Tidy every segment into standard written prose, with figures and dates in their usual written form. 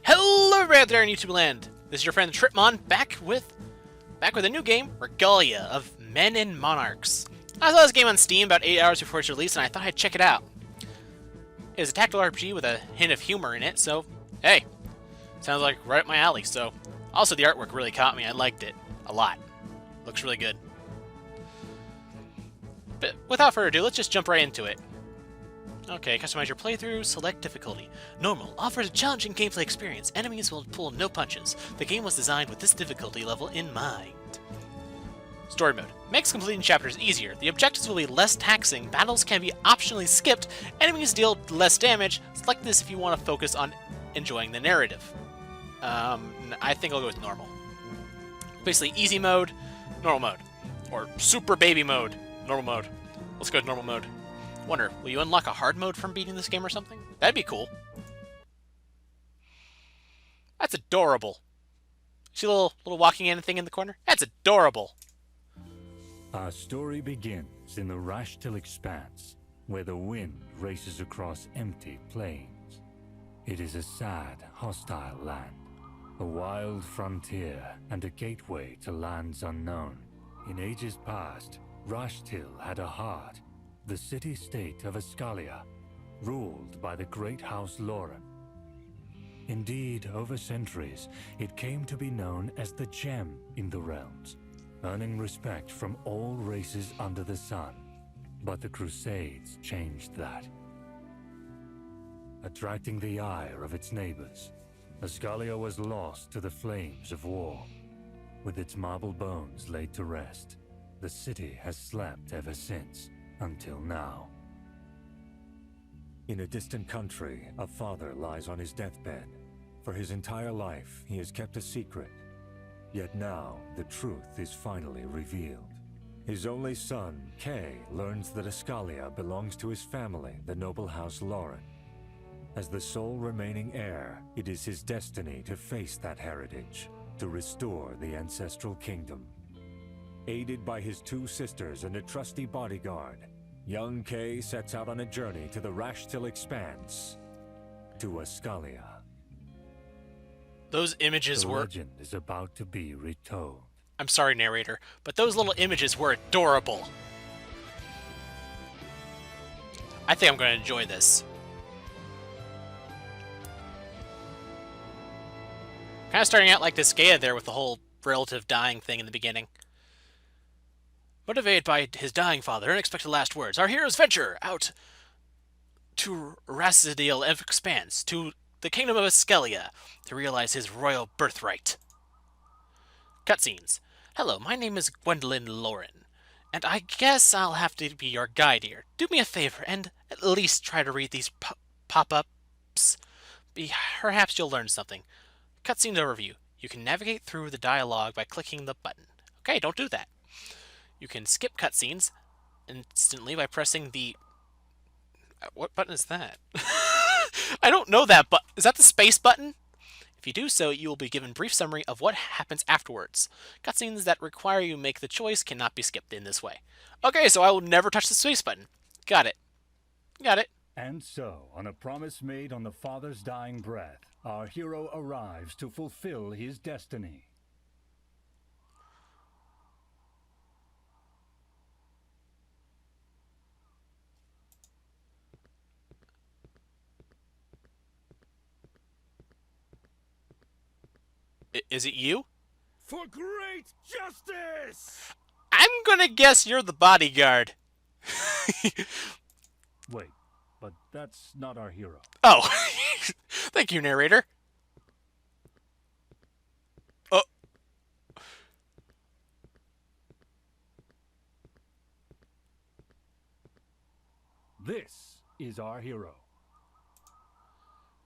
Hello everybody out there in YouTube land. This is your friend Tripmon back with a new game, Regalia of Men and Monarchs. I saw this game on Steam about 8 hours before its release, and I thought I'd check it out. It is a tactical RPG with a hint of humor in it, so hey, sounds like right up my alley. So, also the artwork really caught me. I liked it a lot. Looks really good. But without further ado, let's just jump right into it. Okay, customize your playthrough, select difficulty. Normal offers a challenging gameplay experience. Enemies will pull no punches. The game was designed with this difficulty level in mind. Story mode. Makes completing chapters easier. The objectives will be less taxing, battles can be optionally skipped, enemies deal less damage. Select this if you want to focus on enjoying the narrative. I think I'll go with normal. Basically, easy mode, normal mode. Or super baby mode, normal mode. Let's go with normal mode. Wonder, will you unlock a hard mode from beating this game or something? That'd be cool. That's adorable. See a little walking in thing in the corner? That's adorable. Our story begins in the Rashtil Expanse, where the wind races across empty plains. It is a sad, hostile land, a wild frontier and a gateway to lands unknown. In ages past, Rashtil had a heart, the city-state of Regalia, ruled by the great house Lauren. Indeed, over centuries, it came to be known as the gem in the realms, earning respect from all races under the sun. But the Crusades changed that. Attracting the ire of its neighbors, Regalia was lost to the flames of war. With its marble bones laid to rest, the city has slept ever since. Until now. In a distant country, a father lies on his deathbed. For his entire life, he has kept a secret. Yet now, the truth is finally revealed. His only son, Kay, learns that Regalia belongs to his family, the noble house Lauren. As the sole remaining heir, it is his destiny to face that heritage, to restore the ancestral kingdom. Aided by his two sisters and a trusty bodyguard, young Kay sets out on a journey to the Rashtil Expanse, to Regalia. Those images were... The legend is about to be retold. I'm sorry, narrator, but those little images were adorable. I think I'm going to enjoy this. Kind of starting out like this Gaia there with the whole relative dying thing in the beginning. Motivated by his dying father, unexpected last words, our heroes venture out to Regalia Expanse, to the kingdom of Regalia, to realize his royal birthright. Cutscenes. Hello, my name is Gwendolyn Lauren, and I guess I'll have to be your guide here. Do me a favor and at least try to read these pop-ups. Perhaps you'll learn something. Cutscene overview. You can navigate through the dialogue by clicking the button. Okay, don't do that. You can skip cutscenes instantly by pressing the... What button is that? I don't know that, but is that the space button? If you do so, you will be given a brief summary of what happens afterwards. Cutscenes that require you make the choice cannot be skipped in this way. Okay, so I will never touch the space button. Got it. Got it. And so, on a promise made on the father's dying breath, our hero arrives to fulfill his destiny. Is it you? For great justice! I'm gonna guess you're the bodyguard. Wait, but that's not our hero. Oh, thank you, narrator. Oh. This is our hero.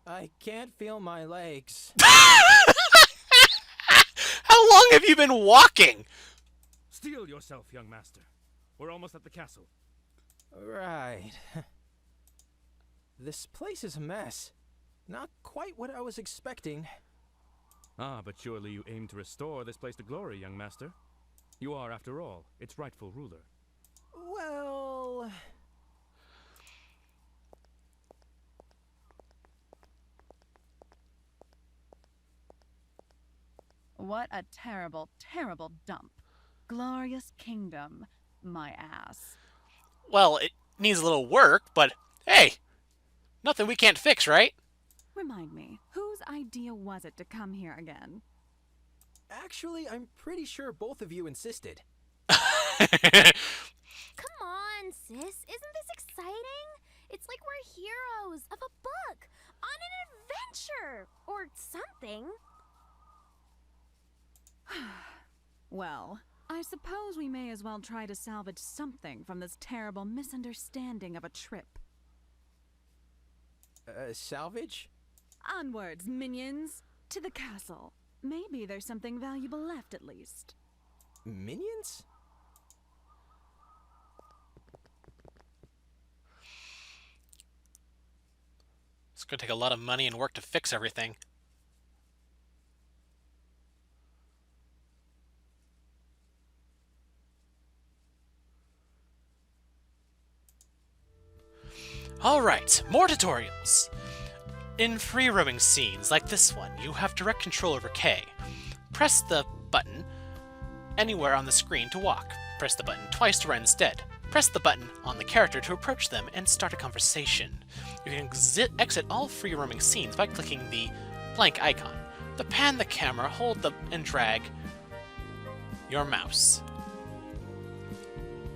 I can't feel my legs. How long have you been walking? Steel yourself, young master. We're almost at the castle. Right. This place is a mess. Not quite what I was expecting. Ah, but surely you aim to restore this place to glory, young master. You are, after all, its rightful ruler. Well... What a terrible, terrible dump. Glorious kingdom, my ass. Well, it needs a little work, but hey, nothing we can't fix, right? Remind me, whose idea was it to come here again? Actually, I'm pretty sure both of you insisted. Come on, sis. Isn't this exciting? It's like we're heroes of a book on an adventure or something. Well, I suppose we may as well try to salvage something from this terrible misunderstanding of a trip. Salvage? Onwards, minions! To the castle. Maybe there's something valuable left, at least. Minions? It's gonna take a lot of money and work to fix everything. Alright, more tutorials! In free roaming scenes like this one, you have direct control over K. Press the button anywhere on the screen to walk. Press the button twice to run instead. Press the button on the character to approach them and start a conversation. You can exit all free roaming scenes by clicking the blank icon. To pan the camera, hold and drag your mouse.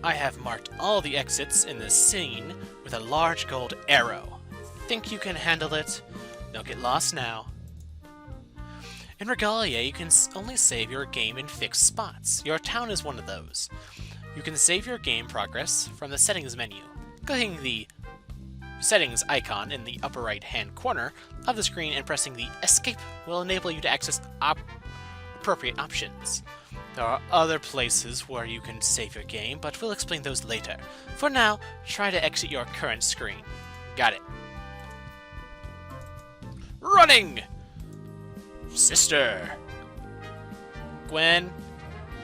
I have marked all the exits in this scene with a large gold arrow. Think you can handle it? Don't get lost now. In Regalia, you can only save your game in fixed spots. Your town is one of those. You can save your game progress from the settings menu. Clicking the settings icon in the upper right hand corner of the screen and pressing the escape will enable you to access appropriate options. There are other places where you can save your game, but we'll explain those later. For now, try to exit your current screen. Got it. Running! Sister! Gwen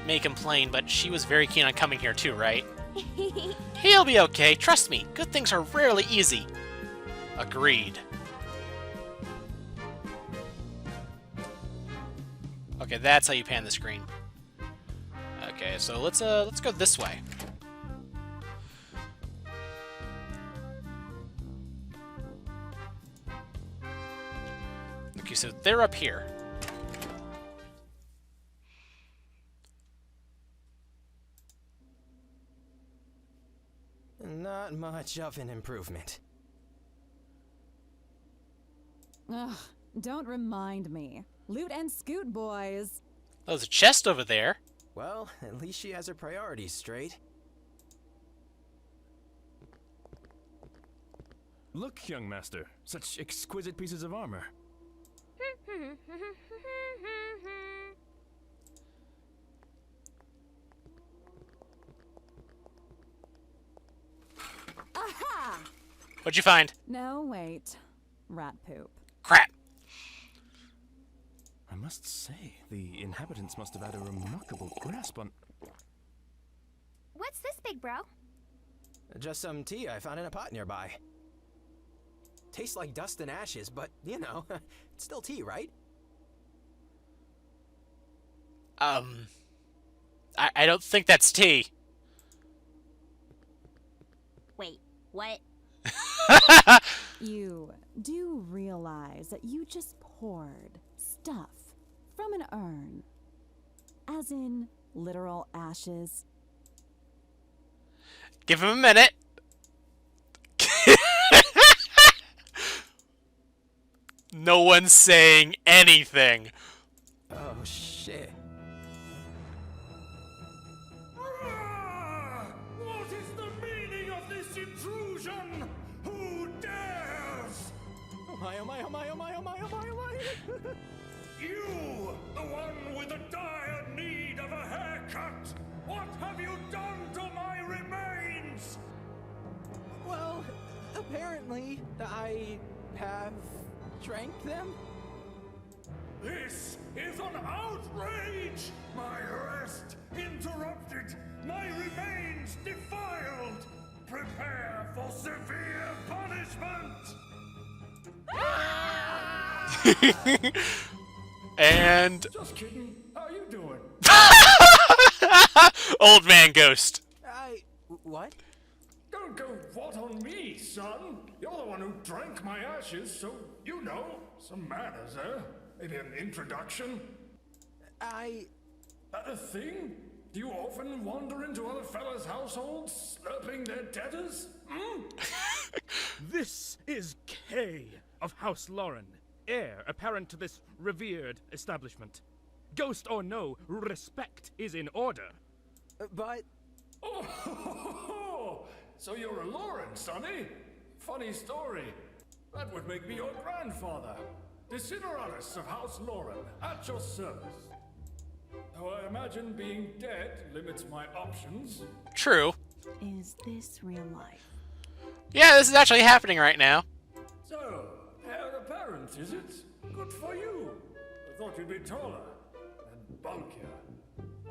may complain, but she was very keen on coming here too, right? He'll be okay, trust me. Good things are rarely easy. Agreed. Okay, that's how you pan the screen. Okay, so let's go this way. Okay, so they're up here. Not much of an improvement. Ugh, don't remind me. Loot and scoot, boys. Oh, there's a chest over there. Well, at least she has her priorities straight. Look, young master, such exquisite pieces of armor. Aha! What'd you find? No, wait. Rat poop. Crap. I must say, the inhabitants must have had a remarkable grasp on... What's this, big bro? Just some tea I found in a pot nearby. Tastes like dust and ashes, but, you know, it's still tea, right? I don't think that's tea. Wait, what? You do realize that you just poured stuff from an urn. As in literal ashes. Give him a minute. No one's saying anything. Oh, shit. What is the meaning of this intrusion? Who dares? Oh my, oh my, oh my, oh my, oh my, oh my, oh my. You, the one with the dire need of a haircut! What have you done to my remains? Well, apparently, I have drank them. This is an outrage! My rest interrupted, my remains defiled! Prepare for severe punishment! And Just kidding. I Old man ghost. What? Don't go what on me, son. You're the one who drank my ashes, so you know. Some manners, eh? Maybe an introduction? That a thing? Do you often wander into other fellas' households, slurping their debtors? Hmm? This is Kay of House Lauren, heir apparent to this revered establishment. Ghost or no, respect is in order. But... Oh, so you're a Lauren, Sonny? Funny story. That would make me your grandfather. Desideratus of House Lauren, at your service. Though I imagine being dead limits my options. True. Is this real life? Yeah, this is actually happening right now. So, heir apparent, is it? Good for you. I thought you'd be taller and bulkier.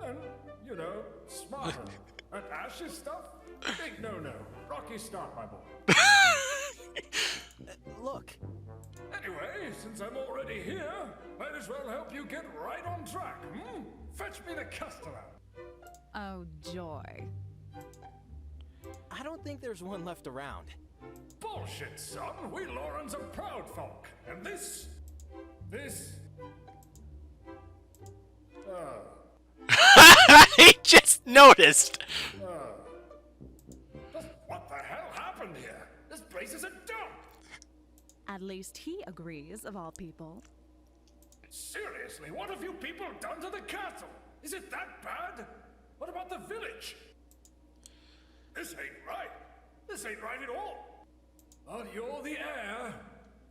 And, you know, smarter. That ashes stuff? Big no-no. Rocky start, my boy. Look. Anyway, since I'm already here, might as well help you get right on track, hmm? Fetch me the customer. Oh, joy. I don't think there's one left around. Bullshit, son. We Laurens are proud folk. And this... He just noticed. What the hell happened here? This place is a dump. At least he agrees, of all people. Seriously, what have you people done to the castle? Is it that bad? What about the village? This ain't right. This ain't right at all. But you're the heir.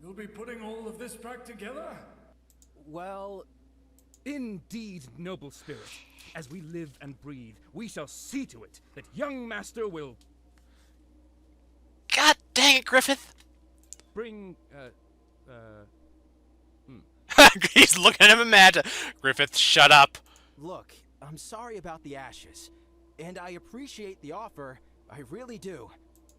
You'll be putting all of this back together? Well... Indeed, noble spirit. As we live and breathe, we shall see to it that young master will God dang it, Griffith. bring, He's looking at him mad. Griffith, shut up. Look, I'm sorry about the ashes. And I appreciate the offer, I really do.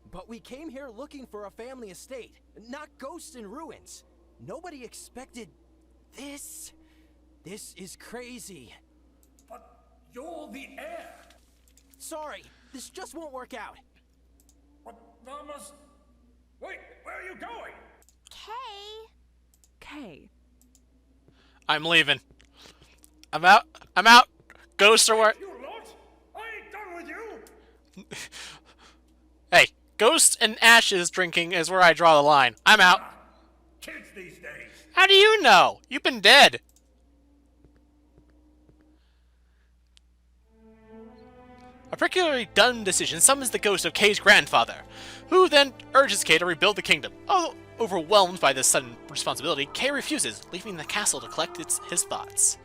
But we came here looking for a family estate, not ghosts and ruins. Nobody expected this. This is crazy. But you're the heir. Sorry, this just won't work out. But there must... Wait, where are you going? Kay. I'm leaving. I'm out. I'm out. Ghost or what? You lot? I ain't done with you. Hey, ghost and ashes drinking is where I draw the line. I'm out. Kids these days. How do you know? You've been dead. A particularly dumb decision summons the ghost of Kay's grandfather, who then urges Kay to rebuild the kingdom. Although overwhelmed by this sudden responsibility, Kay refuses, leaving the castle to collect his thoughts.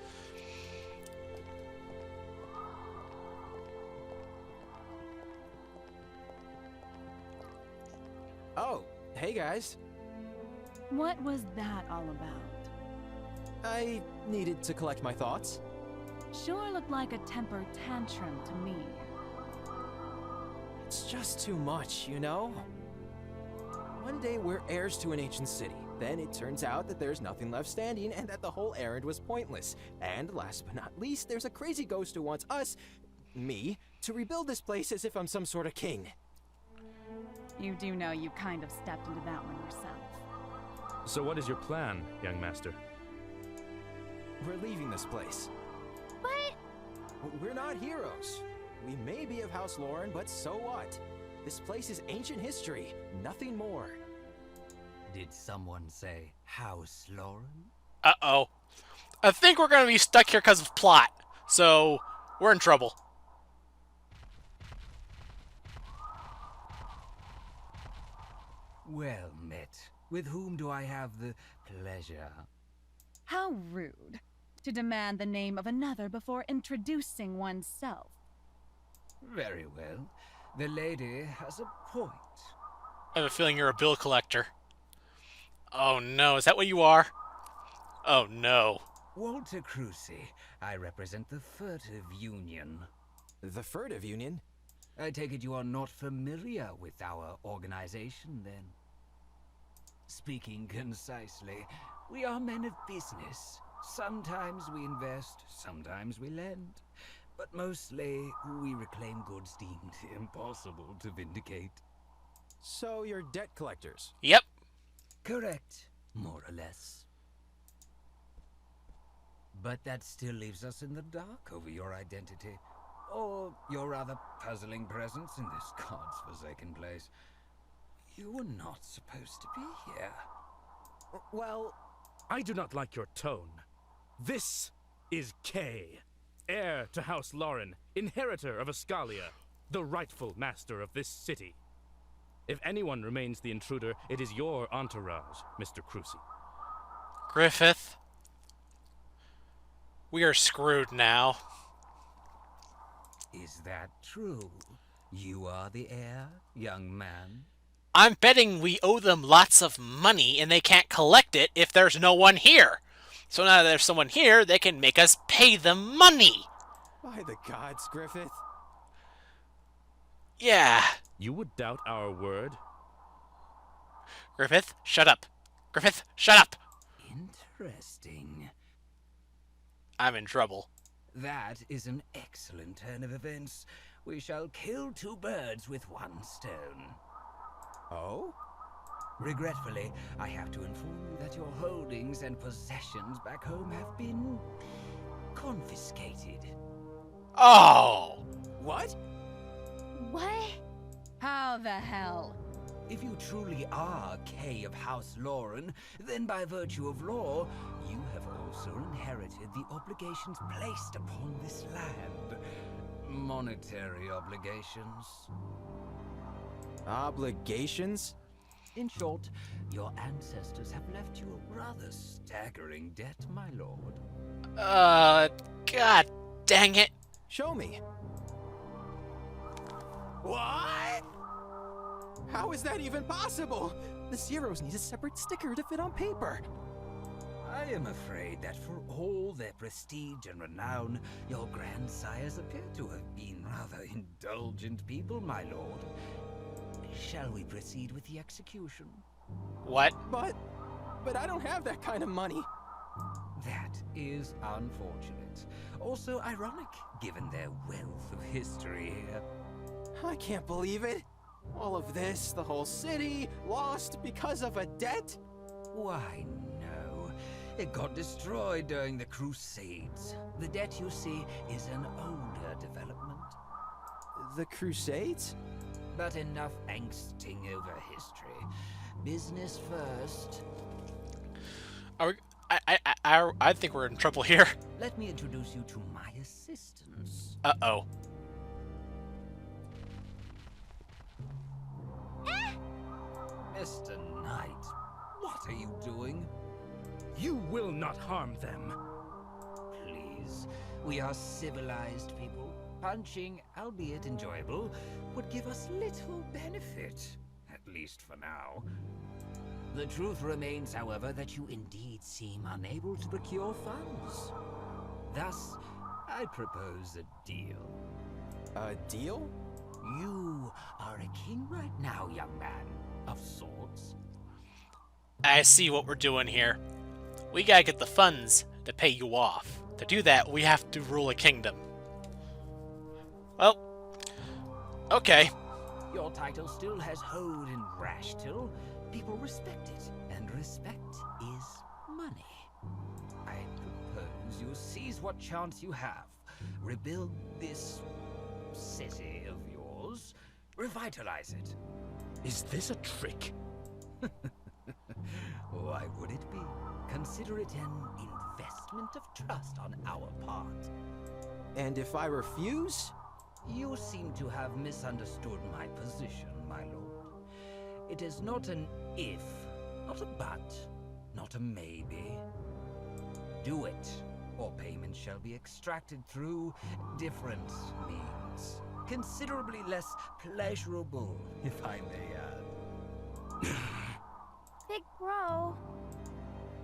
Oh, hey guys. What was that all about? I needed to collect my thoughts. Sure looked like a temper tantrum to me. It's just too much, you know? One day we're heirs to an ancient city. Then it turns out that there's nothing left standing and that the whole errand was pointless. And last but not least, there's a crazy ghost who wants us, me, to rebuild this place as if I'm some sort of king. You do know you kind of stepped into that one yourself. So what is your plan, young master? We're leaving this place. But We're not heroes. We may be of House Lauren, but so what? This place is ancient history, nothing more. Did someone say House Lauren? Uh-oh. I think we're gonna be stuck here because of plot. So, we're in trouble. Well met. With whom do I have the pleasure? How rude to demand the name of another before introducing oneself. Very well. The lady has a point. I have a feeling you're a bill collector. Oh no, is that what you are? Oh no. Walter Crucy. I represent the Furtive Union. The Furtive Union? I take it you are not familiar with our organization, then? Speaking concisely, we are men of business. Sometimes we invest, sometimes we lend. but mostly we reclaim goods deemed impossible to vindicate. So you're debt collectors. Yep. Correct, more or less. But that still leaves us in the dark over your identity. Or your rather puzzling presence in this god's forsaken place. You were not supposed to be here. Well, I do not like your tone. This is Kay, heir to House Lauren, inheritor of Regalia, the rightful master of this city. If anyone remains the intruder, it is your entourage, Mr. Crucy. Griffith. We are screwed now. Is that true? You are the heir, young man? I'm betting we owe them lots of money and they can't collect it if there's no one here. So now that there's someone here, they can make us pay them money. by the gods, Griffith. Yeah. You would doubt our word? Griffith, shut up. Griffith, shut up. Interesting. I'm in trouble. That is an excellent turn of events. We shall kill two birds with one stone. Oh? Regretfully, I have to inform you that your holdings and possessions back home have been confiscated. Oh! What? What? How the hell? If you truly are Kay of House Lauren, then by virtue of law, you have also inherited the obligations placed upon this land. Monetary obligations. Obligations? In short, your ancestors have left you a rather staggering debt, my lord. God dang it. Show me. What? How is that even possible? The zeros need a separate sticker to fit on paper. I am afraid that for all their prestige and renown, your grandsires appear to have been rather indulgent people, my lord. Shall we proceed with the execution? What? But I don't have that kind of money. That is unfortunate. Also ironic, given their wealth of history here. I can't believe it. All of this, the whole city, lost because of a debt? Why, no. It got destroyed during the Crusades. The debt, you see, is an older development. The Crusades? But enough angsting over history. Business first. Are we, I think we're in trouble here. Let me introduce you to my assistants. Uh-oh. Mr. Knight, what are you doing? You will not harm them. Please, we are civilized people. Punching, albeit enjoyable, would give us little benefit, at least for now. The truth remains, however, that you indeed seem unable to procure funds. Thus, I propose a deal. A deal? You are a king right now, young man, of sorts. I see what we're doing here. We gotta get the funds to pay you off. To do that, we have to rule a kingdom. Well, okay. Your title still has hold in Rashtil. People respect it, and respect is money. I propose you seize what chance you have. Rebuild this city of yours. Revitalize it. Is this a trick? Why would it be? Consider it an investment of trust on our part. And if I refuse? You seem to have misunderstood my position, my lord. It is not an if, not a but, not a maybe. Do it, or payment shall be extracted through different means. Considerably less pleasurable, if I may add. Big bro.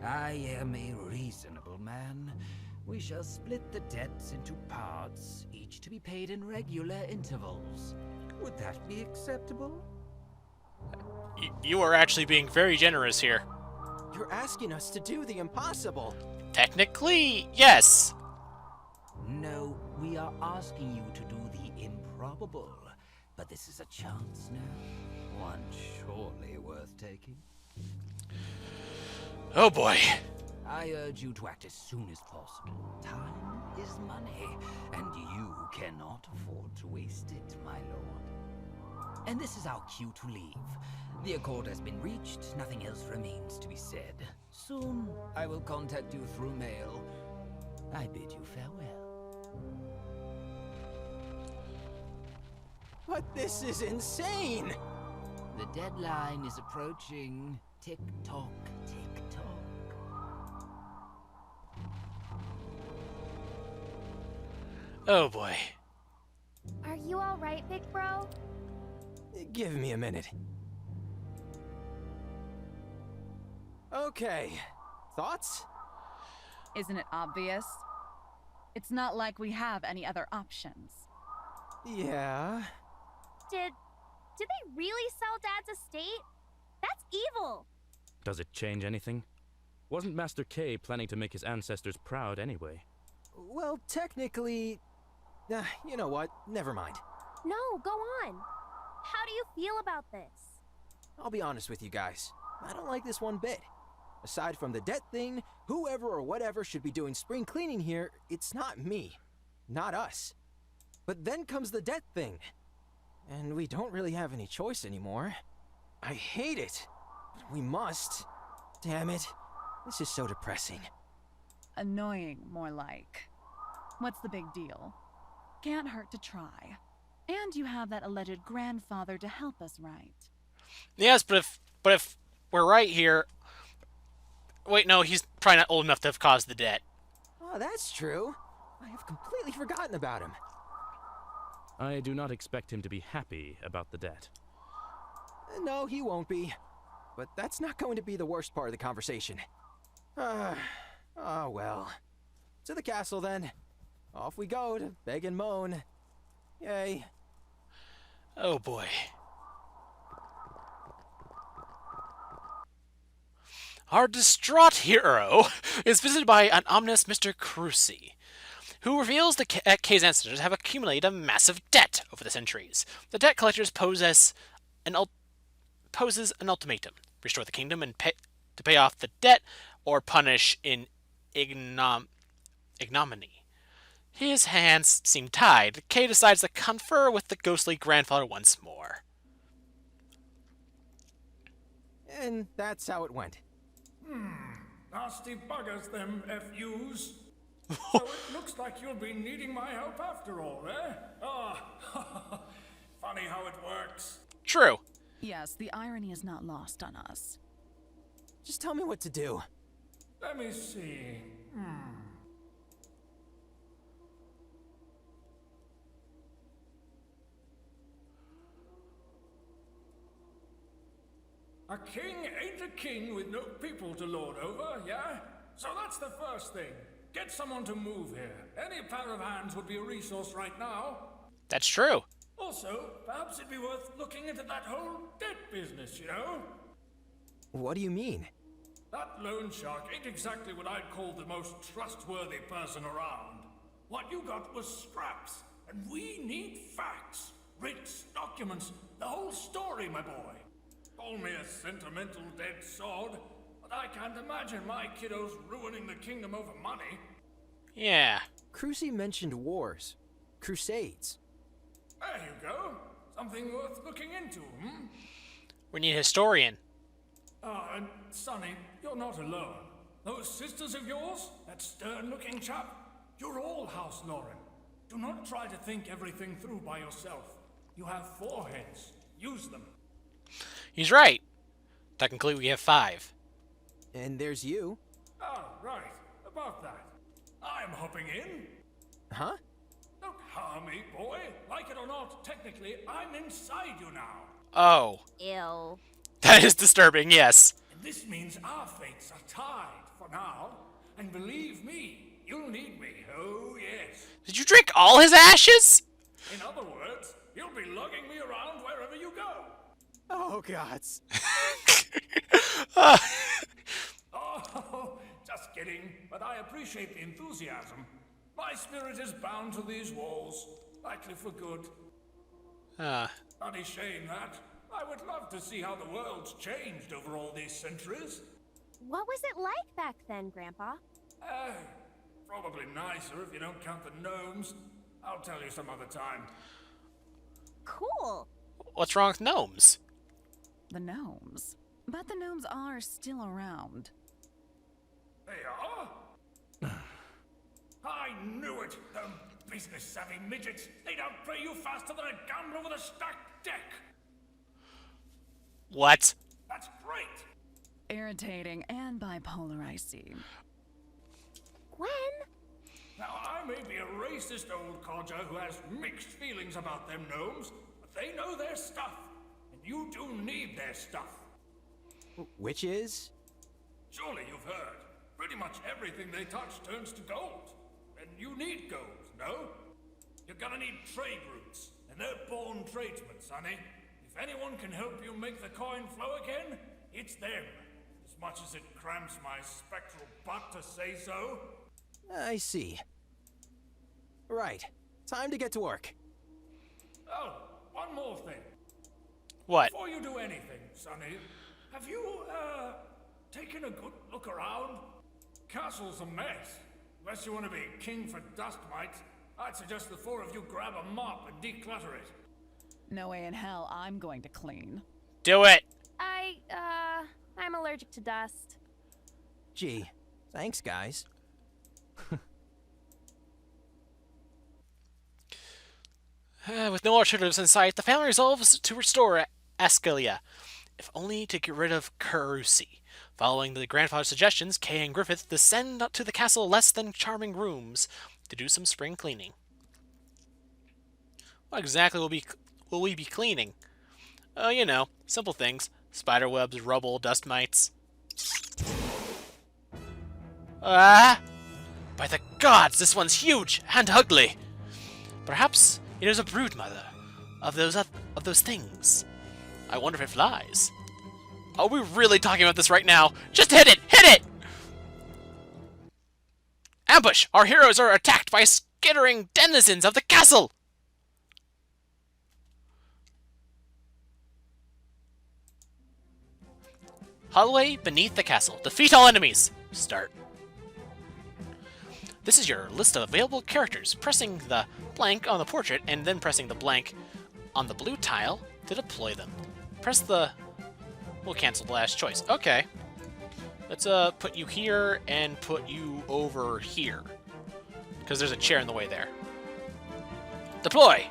I am a reasonable man. We shall split the debts into parts, each to be paid in regular intervals. Would that be acceptable? You are actually being very generous here. You're asking us to do the impossible. Technically, yes. No, we are asking you to do the improbable. But this is a chance now. One surely worth taking. Oh boy. I urge you to act as soon as possible. Time is money, and you cannot afford to waste it, my lord. And this is our cue to leave. The accord has been reached, nothing else remains to be said. Soon, I will contact you through mail. I bid you farewell. But this is insane! The deadline is approaching. Tick-tock, tick-tock. Oh boy. Are you alright, big bro? Give me a minute. Okay. Thoughts? Isn't it obvious? It's not like we have any other options. Yeah. Did they really sell Dad's estate? That's evil! Does it change anything? Wasn't Master K planning to make his ancestors proud anyway? Well, technically... you know what? Never mind. No, go on. How do you feel about this? I'll be honest with you guys. I don't like this one bit. Aside from the debt thing, whoever or whatever should be doing spring cleaning here, it's not me. Not us. But then comes the debt thing. And we don't really have any choice anymore. I hate it. But we must. Damn it. This is so depressing. Annoying, more like. What's the big deal? Can't hurt to try. And you have that alleged grandfather to help us, right? Yes, but if we're right here... Wait, no, he's probably not old enough to have caused the debt. Oh, that's true. I have completely forgotten about him. I do not expect him to be happy about the debt. No, he won't be. But that's not going to be the worst part of the conversation. Oh, well. To the castle, then. Off we go to beg and moan. Yay. Oh boy. Our distraught hero is visited by an ominous Mr. Cruci, who reveals that Kay's ancestors have accumulated a massive debt over the centuries. The debt collectors poses an ultimatum: restore the kingdom and to pay off the debt, or punish in ignominy. His hands seem tied. Kay decides to confer with the ghostly grandfather once more. And that's how it went. Nasty buggers, them FUs. So it looks like you'll be needing my help after all, eh? Ah, funny how it works. True. Yes, the irony is not lost on us. Just tell me what to do. Let me see. A king ain't a king with no people to lord over, yeah? So that's the first thing. Get someone to move here. Any pair of hands would be a resource right now. That's true. Also, perhaps it'd be worth looking into that whole debt business, you know? What do you mean? That loan shark ain't exactly what I'd call the most trustworthy person around. What you got was scraps, and we need facts, writs, documents, the whole story, my boy. Call me a sentimental dead sod, but I can't imagine my kiddos ruining the kingdom over money. Yeah. Cruci mentioned wars. Crusades. There you go. Something worth looking into, We need a historian. And Sonny, you're not alone. Those sisters of yours, that stern-looking chap, you're all House Lauren. Do not try to think everything through by yourself. You have 4 heads. Use them. He's right. Technically, we have 5. And there's you. Oh, right. About that. I'm hopping in. Huh? Don't harm me, boy. Like it or not, technically, I'm inside you now. Oh. Ew. That is disturbing, yes. And this means our fates are tied for now. And believe me, you'll need me. Oh, yes. Did you drink all his ashes? In other words, you'll be lugging me around wherever you go. Oh, gods. Oh, just kidding. But I appreciate the enthusiasm. My spirit is bound to these walls, likely for good. Bloody shame that. I would love to see how the world's changed over all these centuries. What was it like back then, Grandpa? Probably nicer if you don't count the gnomes. I'll tell you some other time. Cool. What's wrong with gnomes? The gnomes. But the gnomes are still around. They are? I knew it! Them business-savvy midgets! They'd outplay you faster than a gambler with a stacked deck! What? That's great! Irritating and bipolar, I see. Gwen? Now, I may be a racist old codger who has mixed feelings about them gnomes, but they know their stuff, and you do need their stuff. Which is? Surely you've heard. Pretty much everything they touch turns to gold. And you need gold, no? You're gonna need trade routes, and they're born tradesmen, sonny. If anyone can help you make the coin flow again, it's them. As much as it cramps my spectral butt to say so. I see. Right. Time to get to work. Oh, one more thing. What? Before you do anything, sonny, have you, taken a good look around? Castle's a mess. Unless you want to be king for dust mites, I'd suggest the four of you grab a mop and declutter it. No way in hell I'm going to clean. Do it! I'm allergic to dust. Gee, thanks, guys. With no alternatives in sight, the family resolves to restore Ascalia, if only to get rid of Carusi. Following the grandfather's suggestions, Kay and Griffith descend to the castle less than charming rooms to do some spring cleaning. What exactly will we be cleaning? Oh, you know, simple things. Spider webs, rubble, dust mites. Ah! By the gods, this one's huge and ugly! Perhaps it is a broodmother of those things. I wonder if it flies. Are we really talking about this right now? Just hit it! Hit it! Ambush! Our heroes are attacked by skittering denizens of the castle! Hallway beneath the castle. Defeat all enemies. Start. This is your list of available characters. Pressing the blank on the portrait and then pressing the blank on the blue tile to deploy them. Press the... We'll cancel the last choice. Okay. Let's put you here and put you over here. Because there's a chair in the way there. Deploy!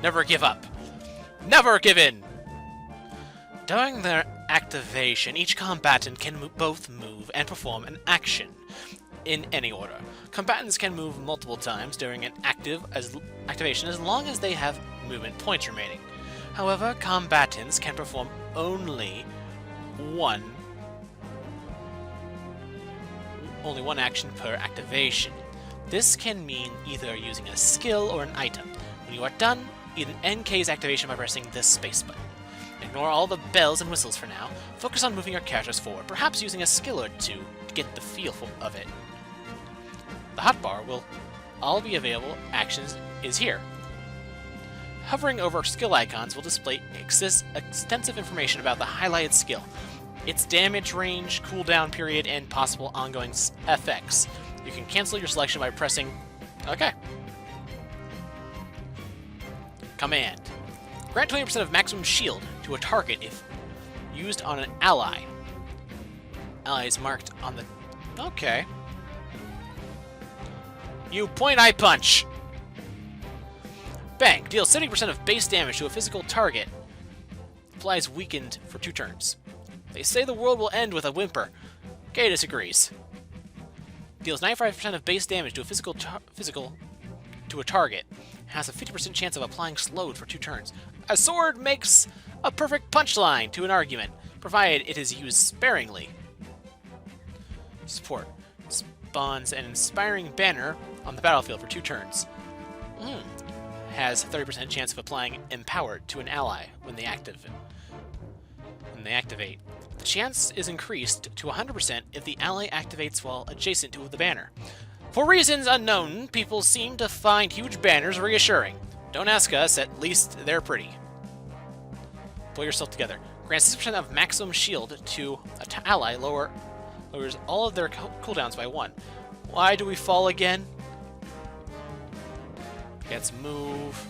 Never give up. Never give in! During their activation, each combatant can both move and perform an action in any order. Combatants can move multiple times during an activation as long as they have movement points remaining. However, combatants can perform only one action per activation. This can mean either using a skill or an item. When you are done, end K's activation by pressing the space button. Ignore all the bells and whistles for now. Focus on moving your characters forward, perhaps using a skill or two to get the feel of it. The hotbar will all be available actions is here. Hovering over skill icons will display extensive information about the highlighted skill, its damage range, cooldown period, and possible ongoing effects. You can cancel your selection by pressing OK. Command. Grant 20% of maximum shield to a target if used on an ally. Ally is marked on the... Okay. You point, I punch! Bang! Deals 70% of base damage to a physical target. Applies weakened for 2 turns. They say the world will end with a whimper. Kay disagrees. Deals 95% of base damage to a physical to a target. Has a 50% chance of applying slowed for 2 turns. A sword makes a perfect punchline to an argument, provided it is used sparingly. Support. Spawns an inspiring banner on the battlefield for 2 turns. Has 30% chance of applying empowered to an ally when they activate. The chance is increased to 100% if the ally activates while adjacent to the banner. For reasons unknown, people seem to find huge banners reassuring. Don't ask us, at least they're pretty. Pull yourself together. Grants 6% of maximum shield to an ally, lowers all of their cooldowns by 1. Why do we fall again? Let's move.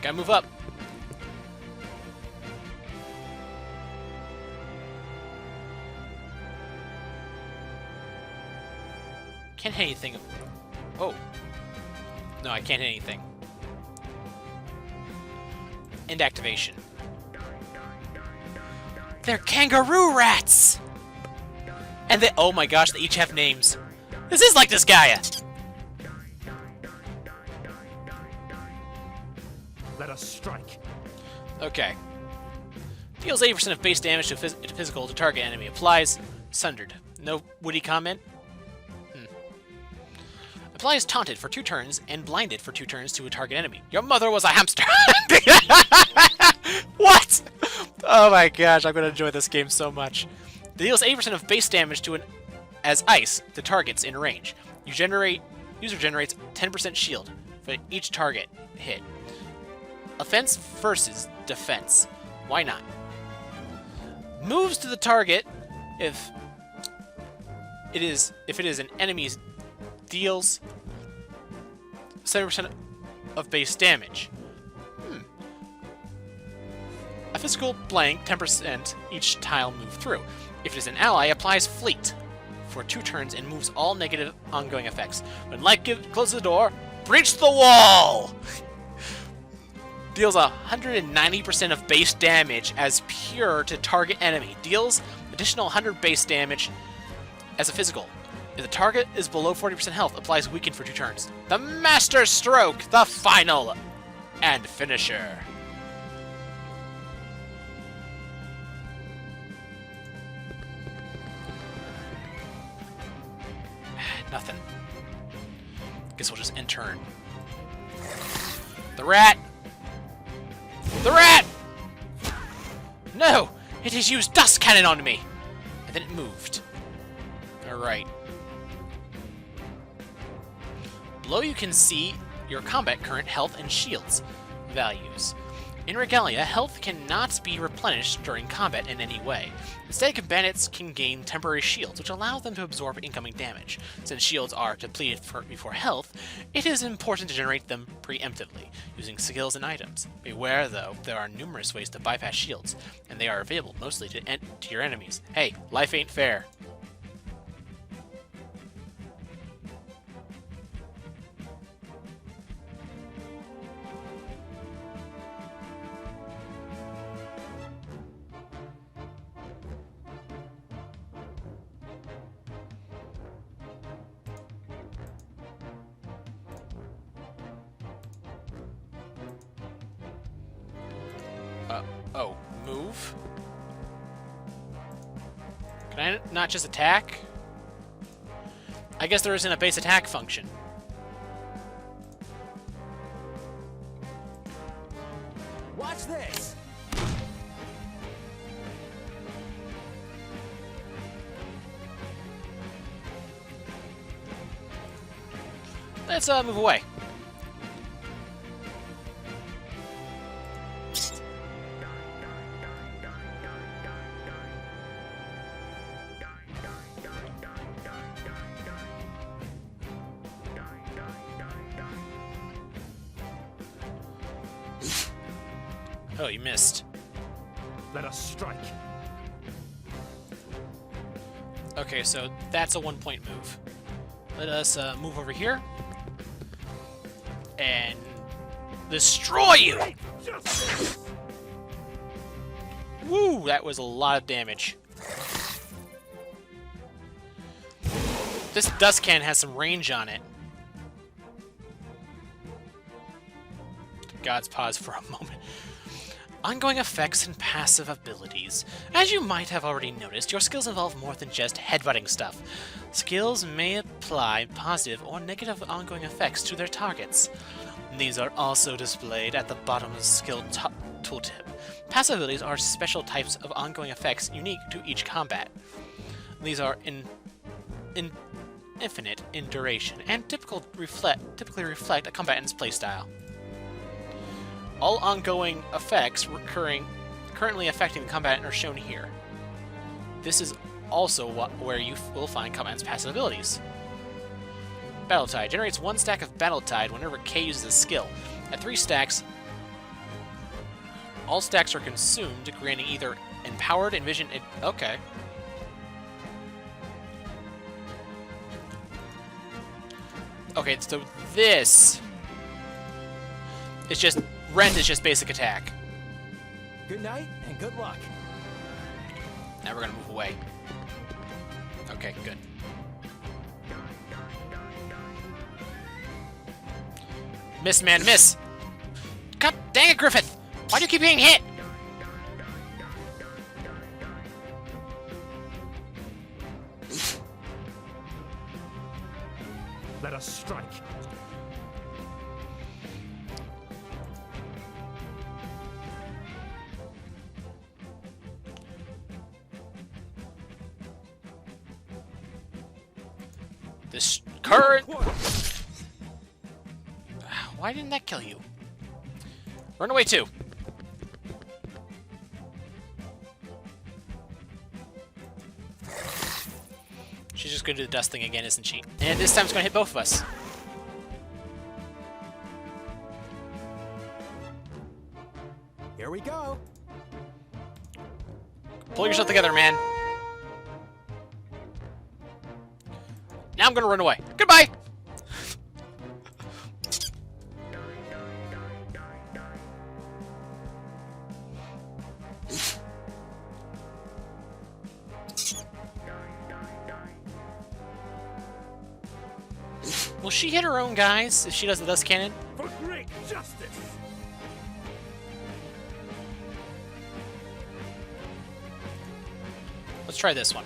Gotta move up. Can't hit anything. Oh. No, I can't hit anything. End activation. They're kangaroo rats! And they— oh my gosh, they each have names. This is like Disgaea! Let us strike. Okay. Deals 80% of base damage to physical to target enemy. Applies sundered. No witty comment? Applies taunted for 2 turns and blinded for 2 turns to a target enemy. Your mother was a hamster! What? Oh my gosh, I'm gonna enjoy this game so much. Deals 80% of base damage to as ice to targets in range. User generates 10% shield for each target hit. Offense versus defense. Why not? Moves to the target if it is an enemy's deals 70% of base damage. A physical blank, 10% each tile move through. If it is an ally, applies fleet for 2 turns and moves all negative ongoing effects. When light closes the door, breach the wall! Deals 190% of base damage as pure to target enemy. Deals additional 100 base damage as a physical. If the target is below 40% health, applies weaken for 2 turns. The Master Stroke, the final and finisher. Nothing. Guess we'll just end turn. The rat! The rat! No! It has used dust cannon on me! And then it moved. Alright. Below you can see your combat current health and shields values. In Regalia, health cannot be replenished during combat in any way. Instead, bandits can gain temporary shields, which allow them to absorb incoming damage. Since shields are depleted before health, it is important to generate them preemptively, using skills and items. Beware, though, there are numerous ways to bypass shields, and they are available mostly to your enemies. Hey, life ain't fair. Oh, move? Can I not just attack? I guess there isn't a base attack function. Watch this! Let's move away. Oh, you missed. Let us strike. Okay, so that's a 1-point move. Let us move over here and destroy you! Woo, that was a lot of damage. This dust cannon has some range on it. God's pause for a moment. Ongoing effects and passive abilities. As you might have already noticed, your skills involve more than just headbutting stuff. Skills may apply positive or negative ongoing effects to their targets. These are also displayed at the bottom of the skill tooltip. Passive abilities are special types of ongoing effects unique to each combat. These are infinite in duration and typically reflect a combatant's playstyle. All ongoing effects currently affecting the combatant are shown here. This is also where you will find combatant's passive abilities. Battle Tide generates 1 stack of Battle Tide whenever K uses a skill. At 3 stacks, all stacks are consumed, granting either Empowered, Envision... Okay. Okay, so this... It's just... Rend is just basic attack. Good night and good luck. Now we're gonna move away. Okay, good. Miss, man, miss! God dang it, Griffith! Why do you keep being hit? Let us strike. This current... Why didn't that kill you? Run away too. She's just gonna do the dust thing again, isn't she? And this time it's gonna hit both of us. Here we go. Pull yourself together, man. Now I'm gonna run away. Goodbye! Will she hit her own guys if she does the dust cannon? For great justice! Let's try this one.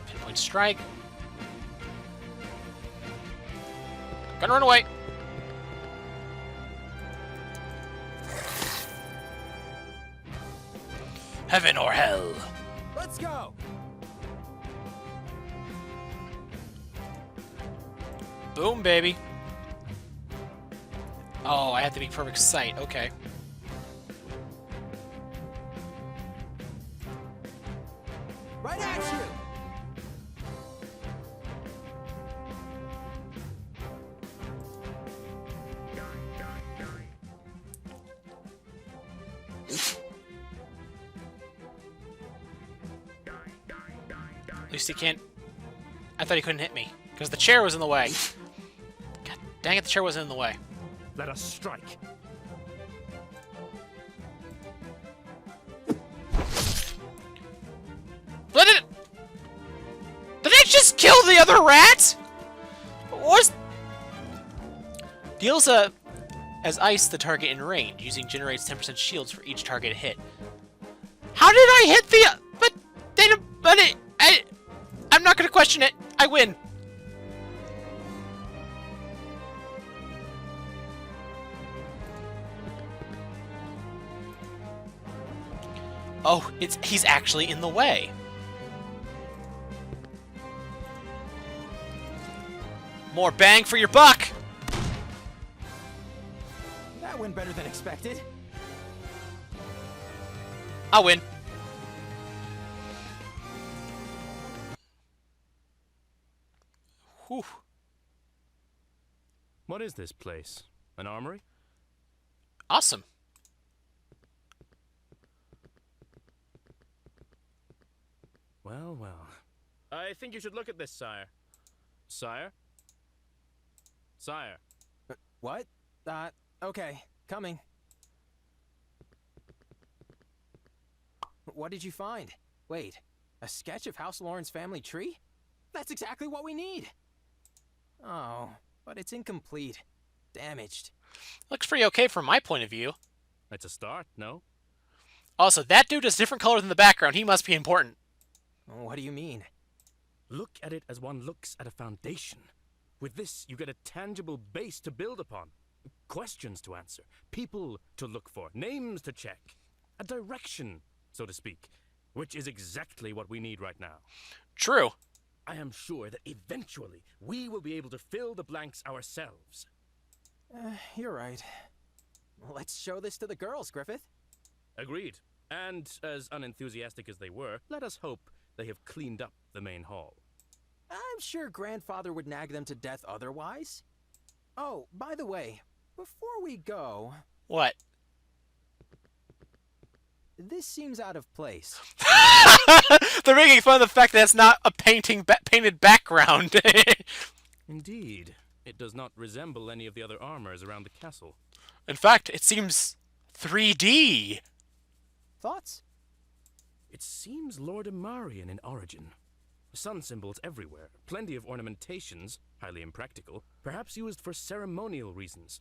Pinpoint strike. Gonna run away. Heaven or hell. Let's go. Boom, baby. Oh, I have to be perfect sight. Okay. Right at you. At least he can't... I thought he couldn't hit me. Because the chair was in the way. God dang it, the chair wasn't in the way. Let us strike. But did it just kill the other rat? What? Deals as ice the target in range, using generates 10% shields for each target hit. How did I hit the... I'm not gonna question it. I win. Oh, he's actually in the way. More bang for your buck. That went better than expected. I'll win. Whew. What is this place? An armory? Awesome. Well, well. I think you should look at this, sire. Sire? Sire. What? Okay. Coming. What did you find? Wait, a sketch of House Lauren's family tree? That's exactly what we need! Oh, but it's incomplete. Damaged. Looks pretty okay from my point of view. It's a start, no? Also, that dude is different color than the background. He must be important. What do you mean? Look at it as one looks at a foundation. With this, you get a tangible base to build upon. questions to answer, people to look for, names to check. A direction, so to speak, which is exactly what we need right now. True. I am sure that eventually we will be able to fill the blanks ourselves. You're right. Let's show this to the girls, Griffith. Agreed. And as unenthusiastic as they were, let us hope they have cleaned up the main hall. I'm sure Grandfather would nag them to death otherwise. Oh, by the way, before we go, What? this seems out of place. They're making fun of the fact that it's not a painted background. Indeed. It does not resemble any of the other armors around the castle. In fact, it seems 3D. Thoughts? It seems Lordimarian in origin. Sun symbols everywhere, plenty of ornamentations, highly impractical, perhaps used for ceremonial reasons.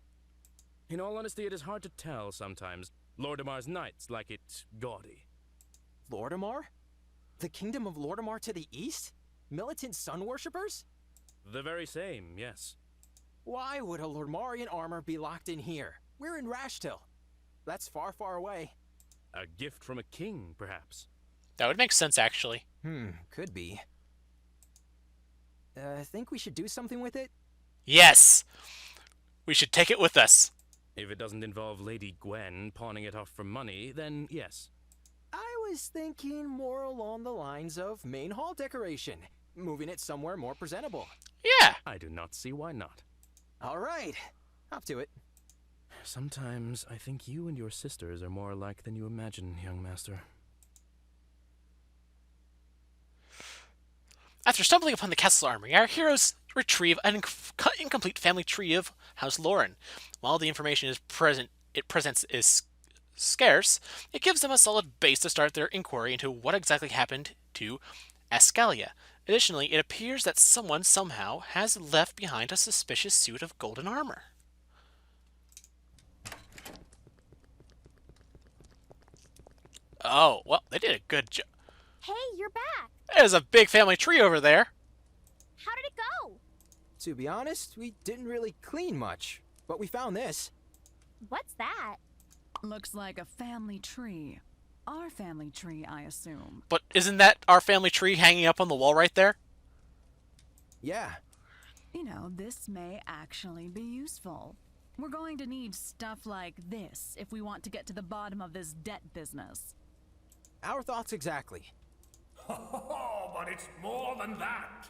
In all honesty, it is hard to tell sometimes. Lordimar's knights like it gaudy. Lordimar? The kingdom of Lordimar to the east? Militant sun worshippers? The very same, yes. Why would a Lordmarian armor be locked in here? We're in Rashtil. That's far, far away. A gift from a king, perhaps. That would make sense, actually. Could be. Think we should do something with it? Yes! We should take it with us. If it doesn't involve Lady Gwen pawning it off for money, then yes. I was thinking more along the lines of main hall decoration, moving it somewhere more presentable. Yeah. I do not see why not. All right, up to it. Sometimes I think you and your sisters are more alike than you imagine, young master. After stumbling upon the castle armory, our heroes retrieve an incomplete family tree of House Lauren. While the information it presents is scarce, it gives them a solid base to start their inquiry into what exactly happened to Ascalia. Additionally, it appears that someone somehow has left behind a suspicious suit of golden armor. Oh, well, they did a good job. Hey, you're back. There's a big family tree over there. How did it go? To be honest, we didn't really clean much, but we found this. What's that? Looks like a family tree. Our family tree, I assume. But isn't that our family tree hanging up on the wall right there? Yeah. You know, this may actually be useful. We're going to need stuff like this if we want to get to the bottom of this debt business. Our thoughts exactly. Oh, but it's more than that.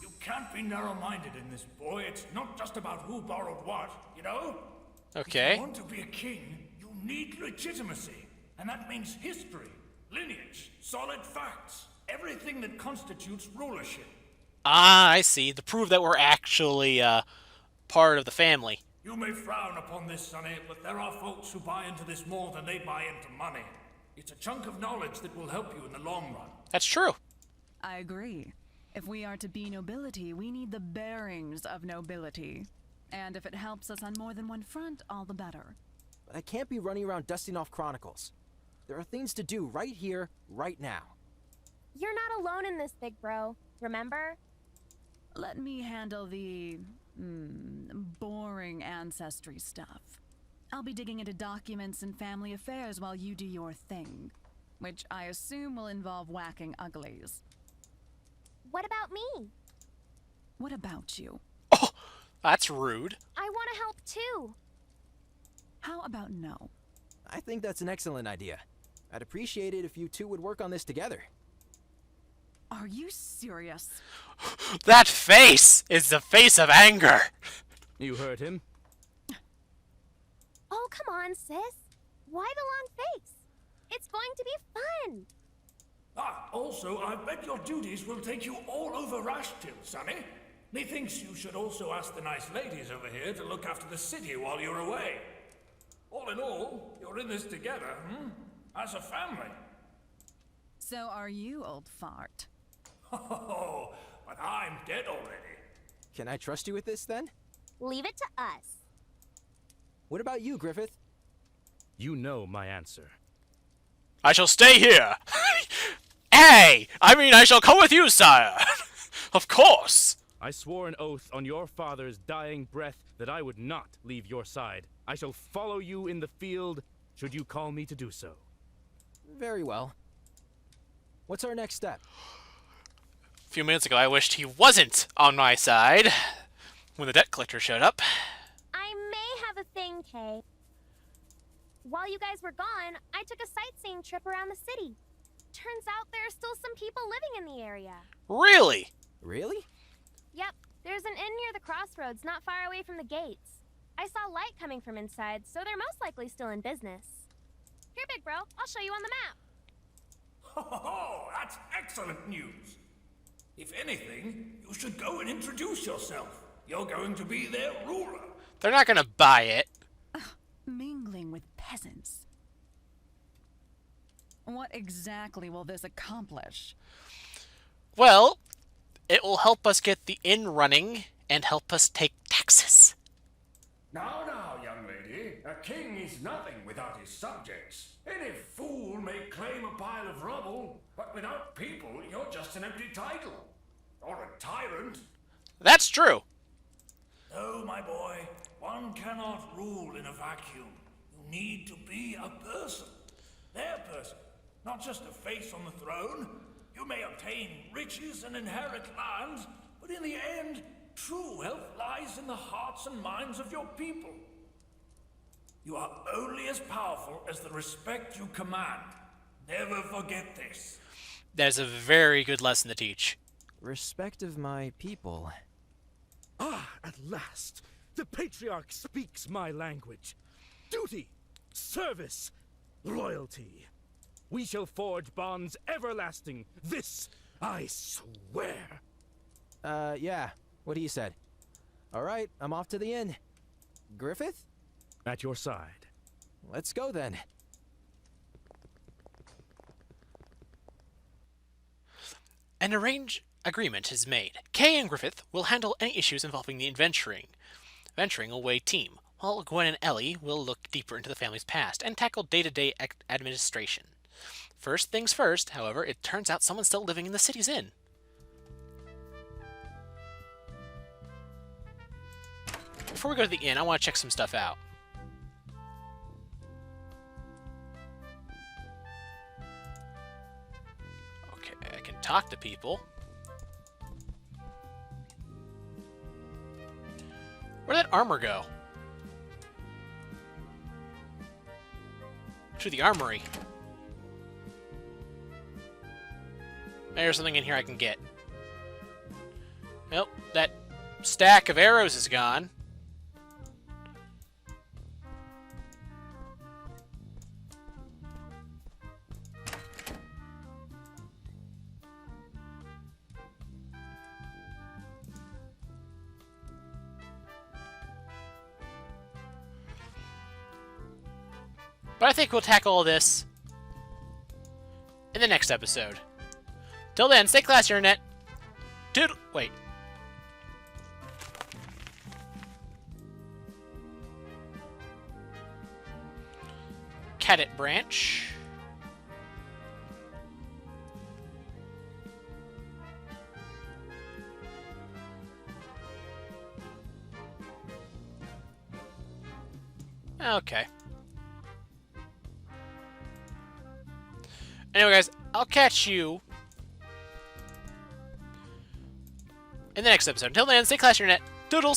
You can't be narrow-minded in this, boy. It's not just about who borrowed what, you know? If Okay. you want to be a king, you need legitimacy. And that means history, lineage, solid facts, everything that constitutes rulership. Ah, I see. To prove that we're actually part of the family. You may frown upon this, Sonny, but there are folks who buy into this more than they buy into money. It's a chunk of knowledge that will help you in the long run. That's true. I agree. If we are to be nobility, we need the bearings of nobility. And if it helps us on more than one front, all the better. But I can't be running around dusting off chronicles. There are things to do right here, right now. You're not alone in this, big bro. Remember? Let me handle the boring ancestry stuff. I'll be digging into documents and family affairs while you do your thing, which I assume will involve whacking uglies. What about me? What about you? Oh, that's rude. I want to help too. How about no? I think that's an excellent idea. I'd appreciate it if you two would work on this together. Are you serious? That face is the face of anger. You heard him. Oh, come on, sis. Why the long face? It's going to be fun. Ah, also, I bet your duties will take you all over Rashtil, Sonny. Methinks you should also ask the nice ladies over here to look after the city while you're away. All in all, you're in this together, as a family. So are you, old fart. Oh, but I'm dead already. Can I trust you with this then? Leave it to us. What about you, Griffith? You know my answer. I shall stay here. Hey! I shall come with you, sire. Of course. I swore an oath on your father's dying breath that I would not leave your side. I shall follow you in the field, should you call me to do so. Very well. What's our next step? A few minutes ago, I wished he wasn't on my side when the debt collector showed up. I may have a thing, Kay. While you guys were gone, I took a sightseeing trip around the city. Turns out there are still some people living in the area. Really? Really? Yep, there's an inn near the crossroads not far away from the gates. I saw light coming from inside, so they're most likely still in business. Here, big bro, I'll show you on the map. Ho ho ho! That's excellent news. If anything, you should go and introduce yourself. You're going to be their ruler. They're not gonna buy it. Mingling with peasants. What exactly will this accomplish? Well, it will help us get the inn running and help us take taxes. Now, young lady, a king is nothing without his subjects. Any fool may claim a pile of rubble, but without people, you're just an empty title. Or a tyrant. That's true. No, my boy, one cannot rule in a vacuum. You need to be a person. Their person, not just a face on the throne. You may obtain riches and inherit lands, but in the end, true wealth lies in the hearts and minds of your people. You are only as powerful as the respect you command. Never forget this. That is a very good lesson to teach. Respect of my people. Ah, at last! The Patriarch speaks my language. Duty, service, loyalty. We shall forge bonds everlasting. This I swear. Yeah. What he said. All right, I'm off to the inn. Griffith? At your side. Let's go then. An arranged agreement is made. Kay and Griffith will handle any issues involving the venturing away team, while Gwen and Ellie will look deeper into the family's past and tackle day-to-day administration. First things first, however, it turns out someone's still living in the city's inn. Before we go to the inn, I want to check some stuff out. Okay, I can talk to people. Where'd that armor go? To the armory. Maybe there's something in here I can get. Nope, that stack of arrows is gone. But I think we'll tackle all this in the next episode. Till then, stay classy, Internet. Doodle. Wait. Cadet branch. Okay. Anyway, guys, I'll catch you in the next episode. Until then, stay classy, Internet. Doodles!